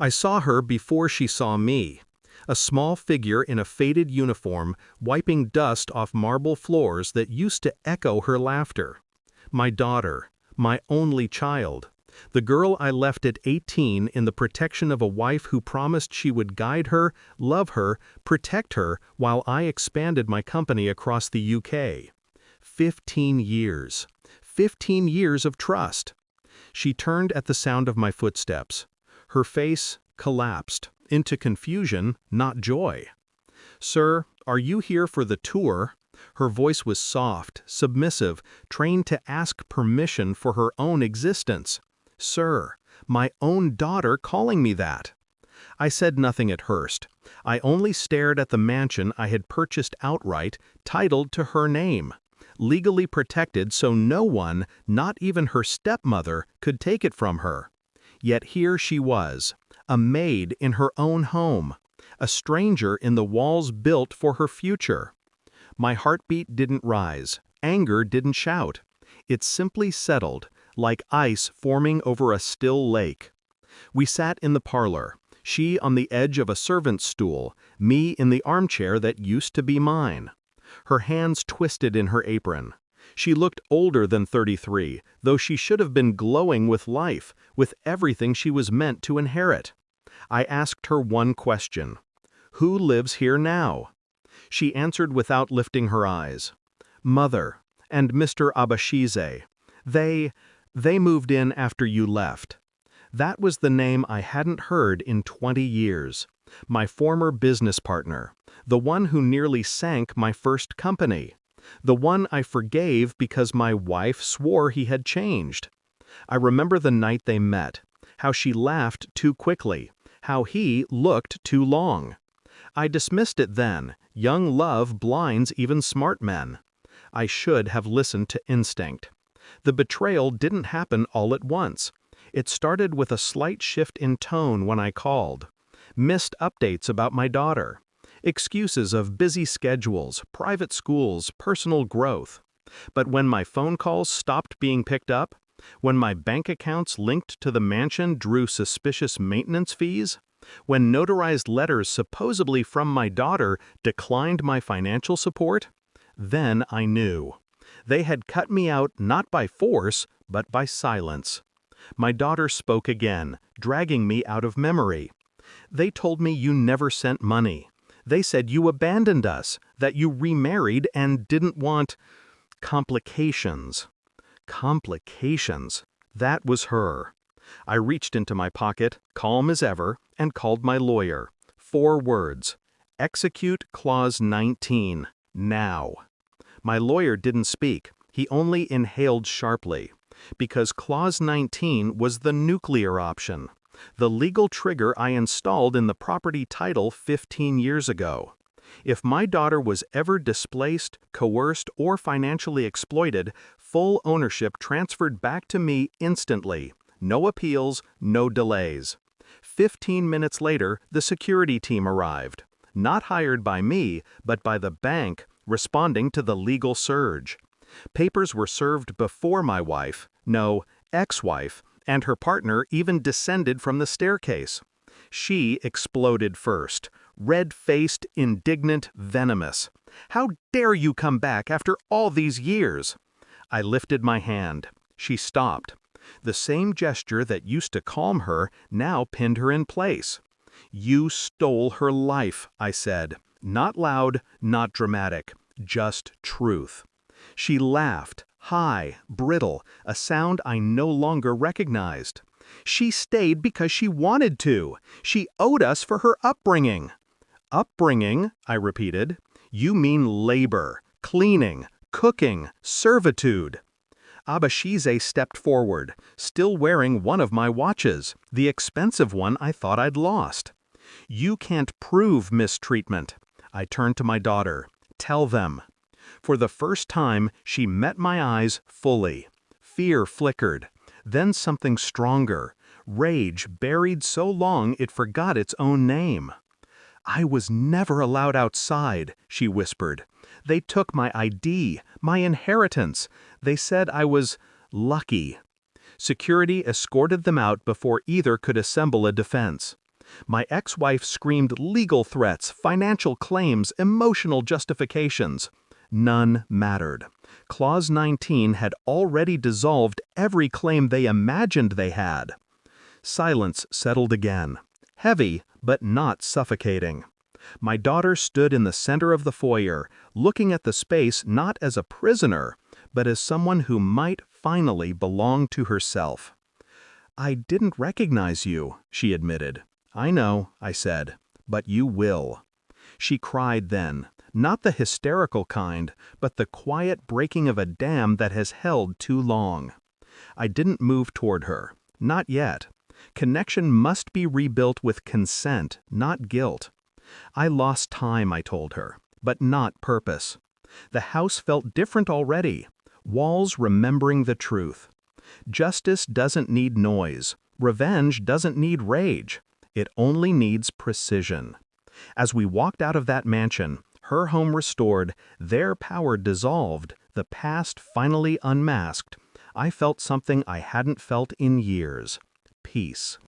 I saw her before she saw me. A small figure in a faded uniform, wiping dust off marble floors that used to echo her laughter. My daughter, my only child. The girl I left at 18 in the protection of a wife who promised she would guide her, love her, protect her while I expanded my company across the UK. 15 years. 15 years of trust. She turned at the sound of my footsteps. Her face collapsed into confusion, not joy. "Sir, are you here for the tour?" Her voice was soft, submissive, trained to ask permission for her own existence. Sir, my own daughter calling me that. I said nothing at Hearst. I only stared at the mansion I had purchased outright, titled to her name, legally protected so no one, not even her stepmother, could take it from her. Yet here she was, a maid in her own home, a stranger in the walls built for her future. My heartbeat didn't rise, anger didn't shout. It simply settled, like ice forming over a still lake. We sat in the parlor, she on the edge of a servant's stool, me in the armchair that used to be mine. Her hands twisted in her apron. She looked older than 33, though she should have been glowing with life, with everything she was meant to inherit. I asked her one question. "Who lives here now?" She answered without lifting her eyes. "Mother, and Mr. Abashize. They moved in after you left." That was the name I hadn't heard in 20 years. My former business partner, the one who nearly sank my first company, the one I forgave because my wife swore he had changed. I remember the night they met, how she laughed too quickly, how he looked too long. I dismissed it then. Young love blinds even smart men. I should have listened to instinct. The betrayal didn't happen all at once. It started with a slight shift in tone when I called. Missed updates about my daughter. Excuses of busy schedules, private schools, personal growth. But when my phone calls stopped being picked up, when my bank accounts linked to the mansion drew suspicious maintenance fees, when notarized letters supposedly from my daughter declined my financial support, then I knew. They had cut me out not by force, but by silence. My daughter spoke again, dragging me out of memory. "They told me you never sent money. They said you abandoned us, that you remarried and didn't want complications." Complications. That was her. I reached into my pocket, calm as ever, and called my lawyer. 4 words. Execute Clause 19. Now. My lawyer didn't speak. He only inhaled sharply. Because Clause 19 was the nuclear option, the legal trigger I installed in the property title 15 years ago. If my daughter was ever displaced, coerced, or financially exploited, full ownership transferred back to me instantly. No appeals, no delays. 15 minutes later, the security team arrived. Not hired by me, but by the bank, responding to the legal surge. Papers were served before my wife, no, ex-wife, and her partner even descended from the staircase. She exploded first, red-faced, indignant, venomous. "How dare you come back after all these years?" I lifted my hand. She stopped. The same gesture that used to calm her now pinned her in place. "You stole her life," I said. Not loud, not dramatic, just truth. She laughed, high, brittle, a sound I no longer recognized. "She stayed because she wanted to. She owed us for her upbringing." "Upbringing," I repeated. "You mean labor, cleaning, cooking, servitude." Abashize stepped forward, still wearing one of my watches, the expensive one I thought I'd lost. "You can't prove mistreatment." I turned to my daughter. "Tell them." For the first time, she met my eyes fully. Fear flickered. Then something stronger. Rage buried so long it forgot its own name. "I was never allowed outside," she whispered. "They took my ID, my inheritance. They said I was lucky." Security escorted them out before either could assemble a defense. My ex-wife screamed legal threats, financial claims, emotional justifications. None mattered. Clause 19 had already dissolved every claim they imagined they had. Silence settled again. Heavy, but not suffocating. My daughter stood in the center of the foyer, looking at the space not as a prisoner, but as someone who might finally belong to herself. "I didn't recognize you," she admitted. "I know," I said, "but you will." She cried then, not the hysterical kind, but the quiet breaking of a dam that has held too long. I didn't move toward her. Not yet. Connection must be rebuilt with consent, not guilt. I lost time, I told her, but not purpose. The house felt different already. Walls remembering the truth. Justice doesn't need noise. Revenge doesn't need rage. It only needs precision. As we walked out of that mansion, her home restored, their power dissolved, the past finally unmasked, I felt something I hadn't felt in years. Peace.